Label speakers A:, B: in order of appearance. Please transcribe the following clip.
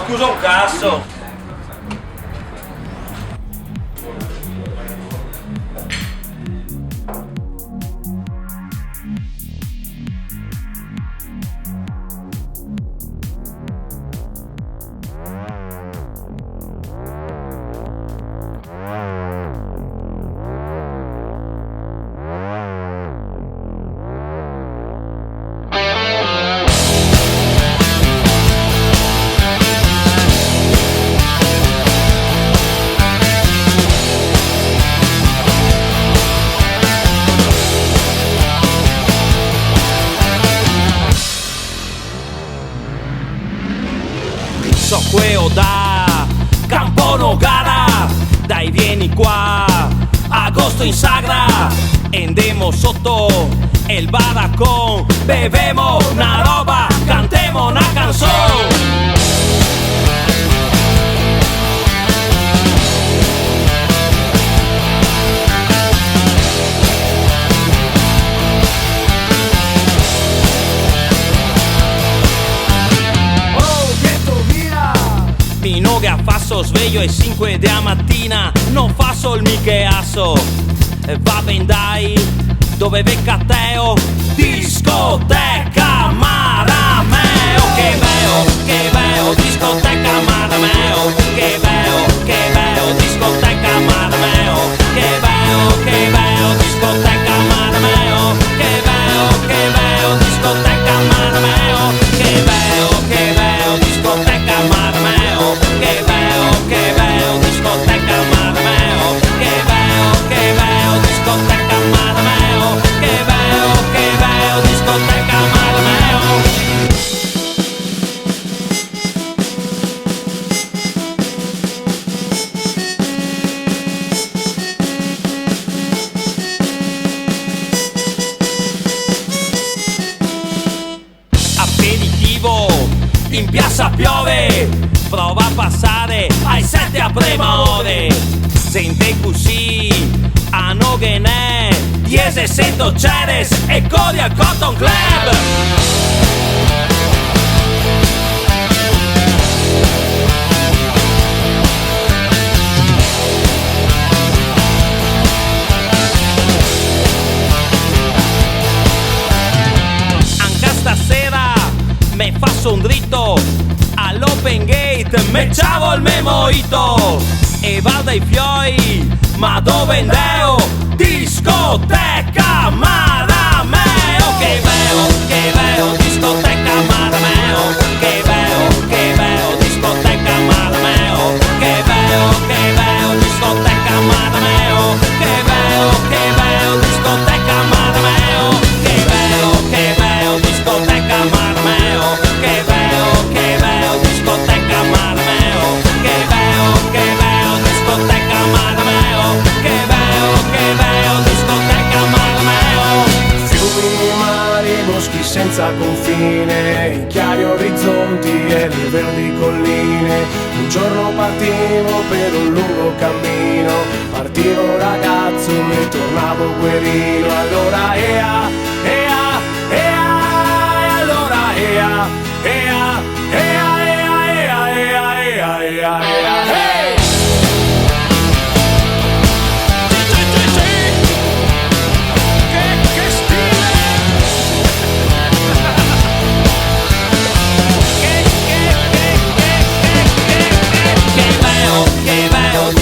A: scusa un cazzo.
B: So queo da Campo Nogara, dai vieni qua, agosto in sagra, andemo sotto il baracon, bevemo una roba, cantemo una canzone. Mi noga fasso sveglio alle 5 della mattina, non fasso il micheasso. Va ben dai, dove becca Teo? Discoteca Marameo. Che veo, discoteca Marameo. Che veo, discoteca Marameo. Che veo, discoteca Marameo. Che veo, discoteca Marameo. Che veo, discoteca Marameo. Che veo, discoteca Marameo. Che veo, discoteca Marameo. Che veo, discoteca Marameo. Aperitivo, in piazza piove, prova a passare ai 7 a premore. Gente così, a Noghenè, 10 ceres e cori al Cotton Club. Anche stasera me fasso un dritto all'open gate, me ciavo il memoito e vado ai fioi, ma dove andeo? Discoteca Marameo. Che veo, discoteca Marameo. Che veo, discoteca Marameo. Che veo, discoteca Marameo. Che veo, discoteca Marameo. Che veo, discoteca Marameo. Che veo, discoteca Marameo. Che veo, discoteca Marameo. Che veo, discoteca Marameo.
C: Fiumi, mari, boschi senza confine, i chiari orizzonti e le verdi colline. Un giorno partivo per un lungo cammino, partivo ragazzo e tornavo guerrino. Allora ea, ea, ea, e allora ea, ea, ea, ea, ea, ea, ea, ea, ea, hey!
B: Che veo,